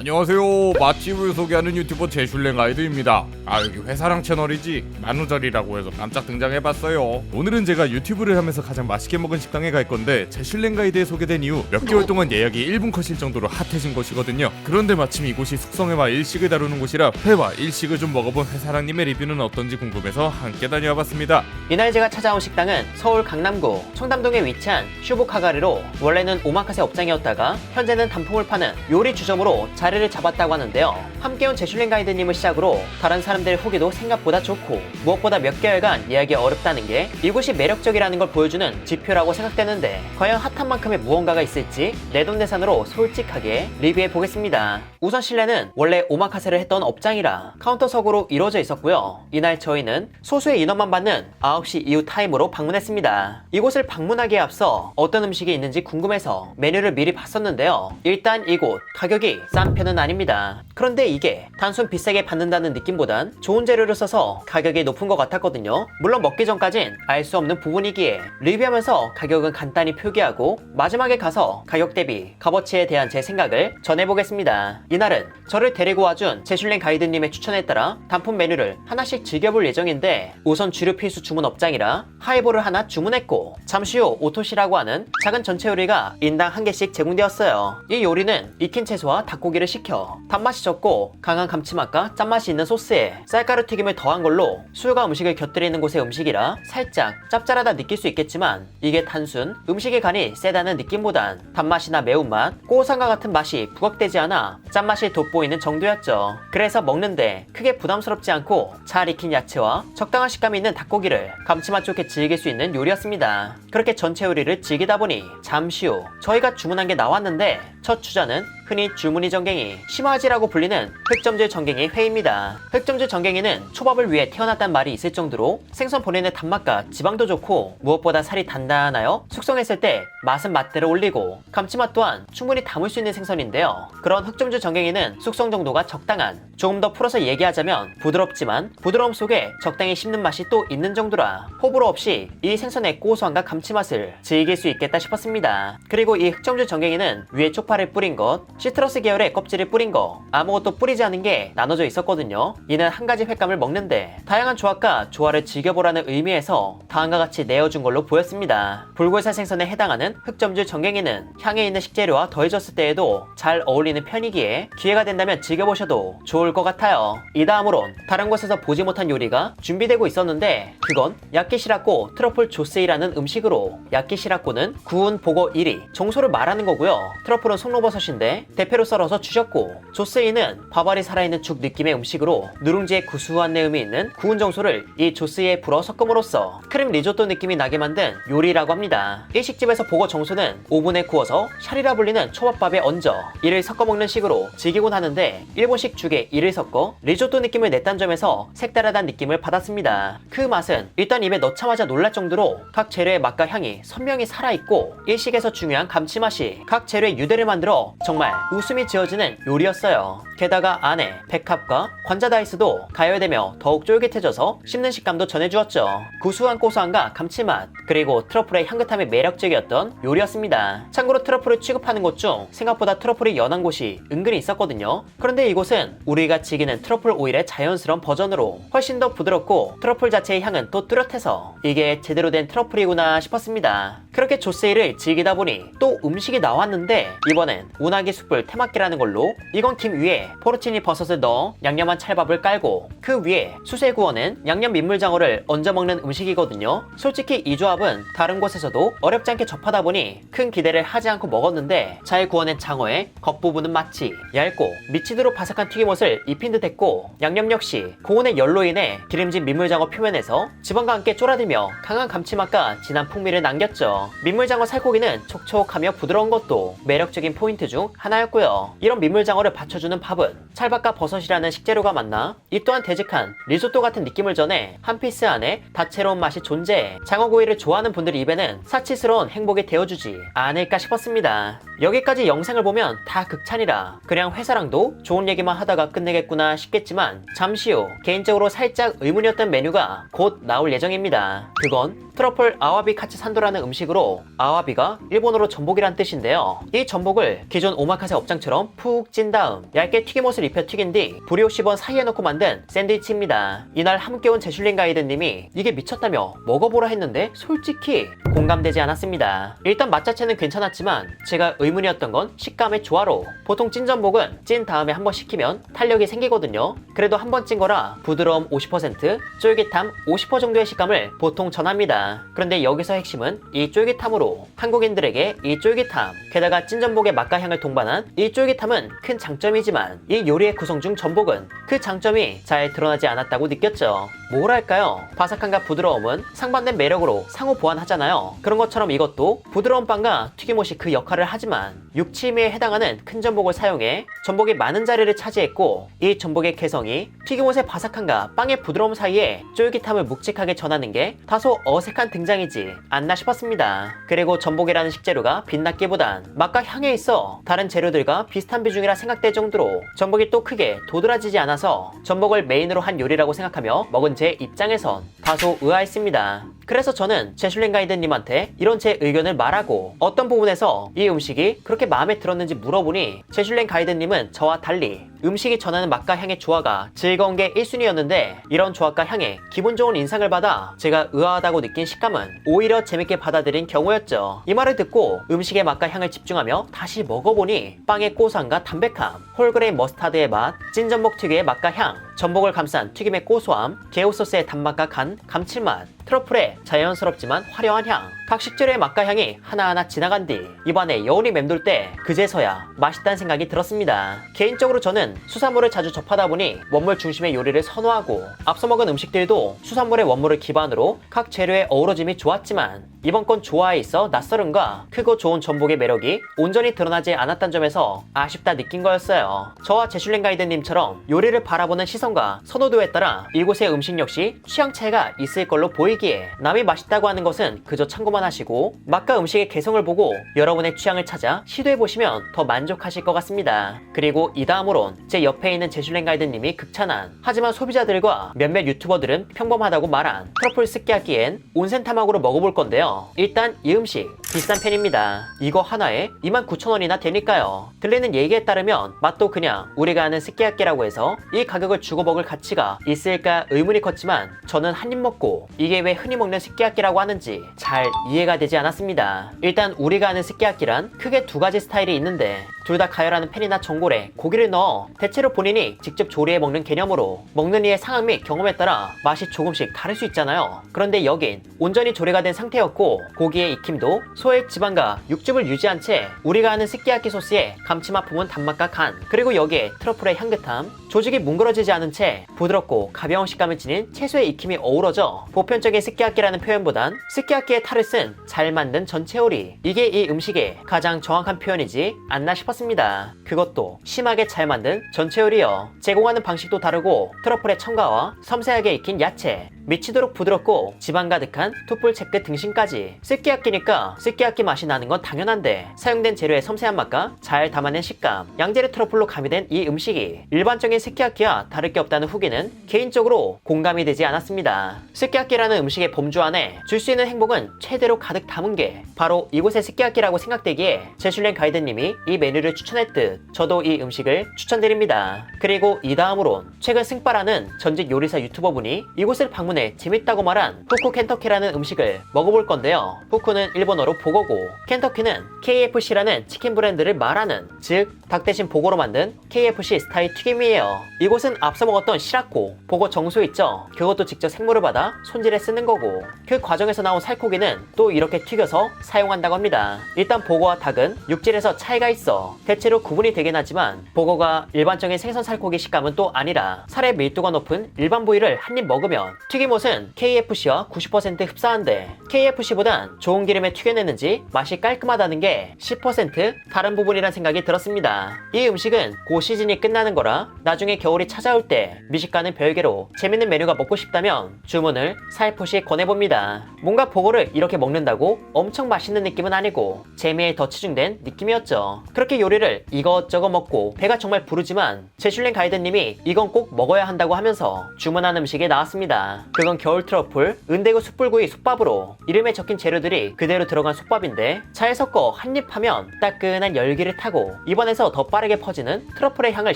안녕하세요. 맛집을 소개하는 유튜버 제슐랭 가이드입니다. 여기 회사랑 채널이지 만우절이라고 해서 깜짝 등장해봤어요. 오늘은 제가 유튜브를 하면서 가장 맛있게 먹은 식당에 갈 건데 제슐랭 가이드에 소개된 이후 몇 개월 동안 예약이 1분 컷일 정도로 핫해진 곳이거든요. 그런데 마침 이곳이 숙성회와 일식을 다루는 곳이라 회와 일식을 좀 먹어본 회사랑님의 리뷰는 어떤지 궁금해서 함께 다녀와봤습니다. 이날 제가 찾아온 식당은 서울 강남구 청담동에 위치한 슈부카가리로 원래는 오마카세 업장이었다가 현재는 단품을 파는 요리 주점으로 자리를 잡았다고 하는데요. 함께 온 제슐랭 가이드님을 시작으로 다른 사람들의 후기도 생각보다 좋고 무엇보다 몇 개월간 예약이 어렵다는 게 이곳이 매력적이라는 걸 보여주는 지표라고 생각되는데 과연 핫한 만큼의 무언가가 있을지 내돈내산으로 솔직하게 리뷰해보겠습니다. 우선 실내는 원래 오마카세를 했던 업장이라 카운터석으로 이루어져 있었고요. 이날 저희는 소수의 인원만 받는 9시 이후 타임으로 방문했습니다. 이곳을 방문하기에 앞서 어떤 음식이 있는지 궁금해서 메뉴를 미리 봤었는데요. 일단 이곳 가격이 싼 편은 아닙니다. 그런데 이게 단순 비싸게 받는다는 느낌보단 좋은 재료를 써서 가격이 높은 것 같았거든요. 물론 먹기 전까진 알 수 없는 부분이기에 리뷰하면서 가격은 간단히 표기하고 마지막에 가서 가격 대비 값어치에 대한 제 생각을 전해보겠습니다. 이날은 저를 데리고 와준 제슐랭 가이드님의 추천에 따라 단품 메뉴를 하나씩 즐겨볼 예정인데 우선 주류 필수 주문 업장이라 하이볼을 하나 주문했고 잠시 후 오토시라고 하는 작은 전체 요리가 인당 한 개씩 제공되었어요. 이 요리는 익힌 채소와 닭고기를 시켜 단맛이 적고 강한 감칠맛과 짠맛이 있는 소스에 쌀가루 튀김을 더한 걸로 술과 음식을 곁들이는 곳의 음식이라 살짝 짭짤하다 느낄 수 있겠지만 이게 단순 음식의 간이 세다는 느낌보단 단맛이나 매운맛, 고소함과 같은 맛이 부각되지 않아 짠맛이 돋보이는 정도였죠. 그래서 먹는데 크게 부담스럽지 않고 잘 익힌 야채와 적당한 식감이 있는 닭고기를 감칠맛 좋게 즐길 수 있는 요리였습니다. 그렇게 전체 요리를 즐기다 보니 잠시 후 저희가 주문한 게 나왔는데 첫 주자는 흔히 줄무늬 전갱이, 심화지라고 불리는 흑점질 전갱이 회입니다. 흑점질 전갱이는 초밥을 위해 태어났단 말이 있을 정도로 생선 본연의 단맛과 지방도 좋고 무엇보다 살이 단단하여 숙성했을 때 맛은 맛대로 올리고 감칠맛 또한 충분히 담을 수 있는 생선인데요. 그런 흑점질 전갱이는 숙성 정도가 적당한, 조금 더 풀어서 얘기하자면 부드럽지만 부드러움 속에 적당히 씹는 맛이 또 있는 정도라 호불호 없이 이 생선의 고소함과 감칠맛을 즐길 수 있겠다 싶었습니다. 그리고 이 흑점질 전갱이는 위에 쪽파를 뿌린 것, 시트러스 계열의 껍질을 뿌린 거, 아무것도 뿌리지 않은 게 나눠져 있었거든요. 이는 한 가지 횟감을 먹는데 다양한 조합과 조화를 즐겨보라는 의미에서 다음과 같이 내어준 걸로 보였습니다. 불골살 생선에 해당하는 흑점질 전갱이는 향에 있는 식재료와 더해졌을 때에도 잘 어울리는 편이기에 기회가 된다면 즐겨보셔도 좋을 것 같아요. 이 다음으론 다른 곳에서 보지 못한 요리가 준비되고 있었는데 그건 야끼시라꼬 트러플 조세이라는 음식으로, 야끼시라꼬는 구운 보고 1위, 정소를 말하는 거고요. 트러플은 송로버섯인데 대패로 썰어서 주셨고, 조스이는 밥알이 살아있는 죽 느낌의 음식으로 누룽지의 구수한 내음이 있는 구운 정소를 이 조스이에 불어 섞음으로써 크림 리조또 느낌이 나게 만든 요리라고 합니다. 일식집에서 보고 정소는 오븐에 구워서 샤리라 불리는 초밥밥에 얹어 이를 섞어 먹는 식으로 즐기곤 하는데 일본식 죽에 이를 섞어 리조또 느낌을 냈다는 점에서 색다르다는 느낌을 받았습니다. 그 맛은 일단 입에 넣자마자 놀랄 정도로 각 재료의 맛과 향이 선명히 살아있고 일식에서 중요한 감칠맛이 각 재료의 유대를 만들어 정말 웃음이 지어지는 요리였어요. 게다가 안에 백합과 관자 다이스도 가열되며 더욱 쫄깃해져서 씹는 식감도 전해주었죠. 구수한 고소함과 감칠맛, 그리고 트러플의 향긋함이 매력적이었던 요리였습니다. 참고로 트러플을 취급하는 곳 중 생각보다 트러플이 연한 곳이 은근히 있었거든요. 그런데 이곳은 우리가 즐기는 트러플 오일의 자연스러운 버전으로 훨씬 더 부드럽고 트러플 자체의 향은 또 뚜렷해서 이게 제대로 된 트러플이구나 싶었습니다. 그렇게 조세이를 즐기다 보니 또 음식이 나왔는데 이번엔 운하기 숯불 테마키라는 걸로 익은 김 위에 포르치니 버섯을 넣어 양념한 찰밥을 깔고 그 위에 수세 구워낸 양념 민물장어를 얹어 먹는 음식이거든요. 솔직히 이 조합은 다른 곳에서도 어렵지 않게 접하다 보니 큰 기대를 하지 않고 먹었는데 잘 구워낸 장어의 겉부분은 마치 얇고 미치도록 바삭한 튀김옷을 입힌 듯 했고 양념 역시 고온의 열로 인해 기름진 민물장어 표면에서 지방과 함께 쫄아들며 강한 감칠맛과 진한 풍미를 남겼죠. 민물장어 살코기는 촉촉하며 부드러운 것도 매력적인 포인트 중 하나였고요. 이런 민물장어를 받쳐주는 밥은 찰밥과 버섯이라는 식재료가 만나 이 또한 되직한 리조또 같은 느낌을 전해 한 피스 안에 다채로운 맛이 존재해 장어구이를 좋아하는 분들 입에는 사치스러운 행복이 되어주지 않을까 싶었습니다. 여기까지 영상을 보면 다 극찬이라 그냥 회사랑도 좋은 얘기만 하다가 끝내겠구나 싶겠지만 잠시 후 개인적으로 살짝 의문이었던 메뉴가 곧 나올 예정입니다. 그건 트러플 아와비 카츠 산도라는 음식으로 식으로 아와비가 일본어로 전복이란 뜻인데요. 이 전복을 기존 오마카세 업장처럼 푹 찐 다음 얇게 튀김옷을 입혀 튀긴 뒤 브리오시번 사이에 넣고 만든 샌드위치입니다. 이날 함께 온 제슐랭 가이드님이 이게 미쳤다며 먹어보라 했는데 솔직히 공감되지 않았습니다. 일단 맛 자체는 괜찮았지만 제가 의문이었던 건 식감의 조화로. 보통 찐 전복은 찐 다음에 한번 식히면 탄력이 생기거든요. 그래도 한번 찐 거라 부드러움 50%, 쫄깃함 50% 정도의 식감을 보통 전합니다. 그런데 여기서 핵심은 이 쫄깃함으로 한국인들에게 이 쫄깃함, 게다가 찐 전복의 맛과 향을 동반한 이 쫄깃함은 큰 장점이지만 이 요리의 구성 중 전복은 그 장점이 잘 드러나지 않았다고 느꼈죠. 뭐랄까요? 바삭함과 부드러움은 상반된 매력으로 상호 보완하잖아요. 그런 것처럼 이것도 부드러운 빵과 튀김옷이 그 역할을 하지만 육치미에 해당하는 큰 전복을 사용해 전복이 많은 자리를 차지했고 이 전복의 개성이 튀김옷의 바삭함과 빵의 부드러움 사이에 쫄깃함을 묵직하게 전하는 게 다소 어색한 등장이지 않나 싶었습니다. 그리고 전복이라는 식재료가 빛났기보단 맛과 향에 있어 다른 재료들과 비슷한 비중이라 생각될 정도로 전복이 또 크게 도드라지지 않아서 전복을 메인으로 한 요리라고 생각하며 먹은 제 입장에선 다소 의아했습니다. 그래서 저는 제슐랭 가이드님한테 이런 제 의견을 말하고 어떤 부분에서 이 음식이 그렇게 마음에 들었는지 물어보니 제슐랭 가이드님은 저와 달리 음식이 전하는 맛과 향의 조화가 즐거운 게 1순위였는데 이런 조화과 향에 기분 좋은 인상을 받아 제가 의아하다고 느낀 식감은 오히려 재밌게 받아들인 경우였죠. 이 말을 듣고 음식의 맛과 향을 집중하며 다시 먹어보니 빵의 고소함과 담백함, 홀그레인 머스타드의 맛, 찐전복 특유의 맛과 향, 전복을 감싼 튀김의 고소함, 게오소스의 단맛과 간, 감칠맛, 트러플의 자연스럽지만 화려한 향, 각 식재료의 맛과 향이 하나하나 지나간 뒤 입안에 여운이 맴돌 때 그제서야 맛있다는 생각이 들었습니다. 개인적으로 저는 수산물을 자주 접하다 보니 원물 중심의 요리를 선호하고 앞서 먹은 음식들도 수산물의 원물을 기반으로 각 재료의 어우러짐이 좋았지만 이번 건 조화에 있어 낯설음과 크고 좋은 전복의 매력이 온전히 드러나지 않았던 점에서 아쉽다 느낀 거였어요. 저와 제슐랭 가이드님처럼 요리를 바라보는 시선과 선호도에 따라 이곳의 음식 역시 취향 차이가 있을 걸로 보이기에 남이 맛있다고 하는 것은 그저 참고만 하시고 맛과 음식의 개성을 보고 여러분의 취향을 찾아 시도해보시면 더 만족하실 것 같습니다. 그리고 이 다음으론 제 옆에 있는 제슐랭 가이드님이 극찬한 하지만 소비자들과 몇몇 유튜버들은 평범하다고 말한 트러플 스키야키엔 온센 타막으로 먹어볼 건데요. 일단 이 음식 비싼 편입니다. 이거 하나에 29,000원이나 되니까요. 들리는 얘기에 따르면 맛도 그냥 우리가 아는 스키야키라고 해서 이 가격을 주고 먹을 가치가 있을까 의문이 컸지만 저는 한 입 먹고 이게 왜 흔히 먹는 스키야키라고 하는지 잘 이해가 되지 않았습니다. 일단 우리가 아는 스키야키란 크게 두 가지 스타일이 있는데 둘 다 가열하는 팬이나 전골에 고기를 넣어 대체로 본인이 직접 조리해 먹는 개념으로 먹는 이의 상황 및 경험에 따라 맛이 조금씩 다를 수 있잖아요. 그런데 여긴 온전히 조리가 된 상태였고 고기의 익힘도 소의 지방과 육즙을 유지한 채 우리가 아는 스키야키 소스의 감칠맛 품은 단맛과 간, 그리고 여기에 트러플의 향긋함, 조직이 뭉그러지지 않은 채 부드럽고 가벼운 식감을 지닌 채소의 익힘이 어우러져 보편적인 스키야키라는 표현보단 스키야키의 탈을 쓴 잘 만든 전체 요리, 이게 이 음식의 가장 정확한 표현이지 않나 싶었습니다. 그것도 심하게 잘 만든 전체 요리요. 제공하는 방식도 다르고 트러플의 첨가와 섬세하게 익힌 야채, 미치도록 부드럽고 지방 가득한 툭불 채끝 등심까지. 스키야키니까 스키야키 맛이 나는 건 당연한데 사용된 재료의 섬세한 맛과 잘 담아낸 식감, 양재를 트러플로 가미된 이 음식이 일반적인 스키야키와 다를 게 없다는 후기는 개인적으로 공감이 되지 않았습니다. 스키야키라는 음식의 범주 안에 줄 수 있는 행복은 최대로 가득 담은 게 바로 이곳의 스키야키라고 생각되기에 제슐랭 가이드님이 이 메뉴를 추천했듯 저도 이 음식을 추천드립니다. 그리고 이 다음으론 최근 승빠라는 전직 요리사 유튜버분이 이곳을 방문해 재밌다고 말한 후쿠 켄터키라는 음식을 먹어볼 건데요. 후쿠는 일본어로 보거고 켄터키는 KFC라는 치킨 브랜드를 말하는, 즉 닭 대신 보거로 만든 KFC 스타일 튀김이에요. 이곳은 앞서 먹었던 시라코, 보거 정수 있죠? 그것도 직접 생물을 받아 손질해 쓰는 거고 그 과정에서 나온 살코기는 또 이렇게 튀겨서 사용한다고 합니다. 일단 보거와 닭은 육질에서 차이가 있어 대체로 구분이 되긴 하지만 보거가 일반적인 생선 살코기 식감은 또 아니라 살의 밀도가 높은 일반 부위를 한 입 먹으면 튀김옷은 KFC와 90% 흡사한데 KFC보단 좋은 기름에 튀겨냈는지 맛이 깔끔하다는 게 10% 다른 부분이란 생각이 들었습니다. 이 음식은 고 시즌이 끝나는 거라 나중에 나중에 겨울이 찾아올 때 미식가는 별개로 재밌는 메뉴가 먹고 싶다면 주문을 살포시 권해봅니다. 뭔가 보고를 이렇게 먹는다고 엄청 맛있는 느낌은 아니고 재미에 더 치중된 느낌이었죠. 그렇게 요리를 이것저것 먹고 배가 정말 부르지만 제슐랭 가이드님이 이건 꼭 먹어야 한다고 하면서 주문한 음식이 나왔습니다. 그건 겨울 트러플 은대구 숯불구이 솥밥으로 이름에 적힌 재료들이 그대로 들어간 솥밥인데 잘 섞어 한입 하면 따끈한 열기를 타고 입안에서 더 빠르게 퍼지는 트러플의 향을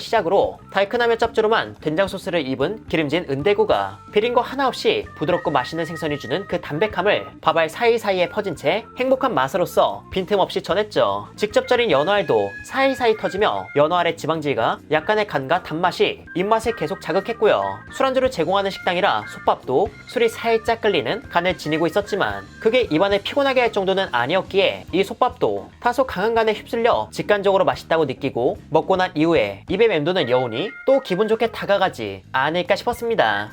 시작으로 달큰하며 짭조름한 된장 소스를 입은 기름진 은대구가 비린 거 하나 없이 부드럽고 맛있는 생선이 주는 그 담백함을 밥알 사이사이에 퍼진 채 행복한 맛으로써 빈틈없이 전했죠. 직접 절인 연어알도 사이사이 터지며 연어알의 지방질과 약간의 간과 단맛이 입맛을 계속 자극했고요. 술안주를 제공하는 식당이라 솥밥도 술이 살짝 끌리는 간을 지니고 있었지만 그게 입안을 피곤하게 할 정도는 아니었기에 이 솥밥도 다소 강한 간에 휩쓸려 직관적으로 맛있다고 느끼고 먹고 난 이후에 입에 맴도는 여운이 또 기분 좋게 다가가지 않을까 싶었습니다.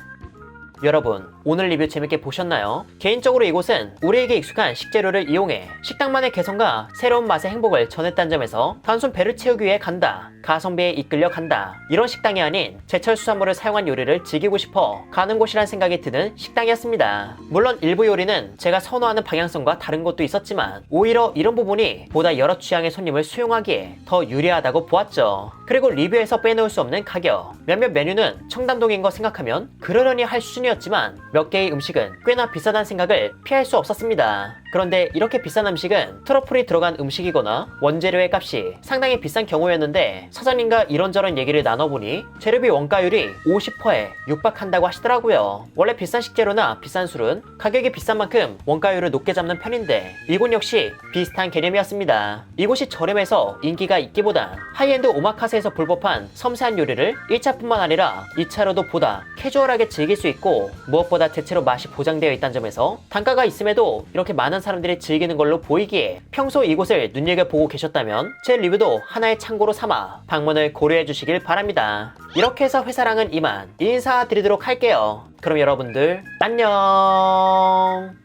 여러분, 오늘 리뷰 재밌게 보셨나요? 개인적으로 이곳은 우리에게 익숙한 식재료를 이용해 식당만의 개성과 새로운 맛의 행복을 전했다는 점에서 단순 배를 채우기 위해 간다, 가성비에 이끌려 간다, 이런 식당이 아닌 제철 수산물을 사용한 요리를 즐기고 싶어 가는 곳이란 생각이 드는 식당이었습니다. 물론 일부 요리는 제가 선호하는 방향성과 다른 것도 있었지만 오히려 이런 부분이 보다 여러 취향의 손님을 수용하기에 더 유리하다고 보았죠. 그리고 리뷰에서 빼놓을 수 없는 가격, 몇몇 메뉴는 청담동인 거 생각하면 그러려니 할 수준이었지만 몇 개의 음식은 꽤나 비싸다는 생각을 피할 수 없었습니다. 그런데 이렇게 비싼 음식은 트러플이 들어간 음식이거나 원재료의 값이 상당히 비싼 경우였는데 사장님과 이런저런 얘기를 나눠보니 재료비 원가율이 50%에 육박한다고 하시더라고요. 원래 비싼 식재료나 비싼 술은 가격이 비싼 만큼 원가율을 높게 잡는 편인데 이곳 역시 비슷한 개념이었습니다. 이곳이 저렴해서 인기가 있기보단 하이엔드 오마카세에서 볼 법한 섬세한 요리를 1차뿐만 아니라 2차로도 보다 캐주얼하게 즐길 수 있고 무엇보다 대체로 맛이 보장되어 있다는 점에서 단가가 있음에도 이렇게 많은 사람들이 즐기는 걸로 보이기에 평소 이곳을 눈여겨보고 계셨다면 제 리뷰도 하나의 참고로 삼아 방문을 고려해 주시길 바랍니다. 이렇게 해서 회사랑은 이만 인사드리도록 할게요. 그럼 여러분들 안녕.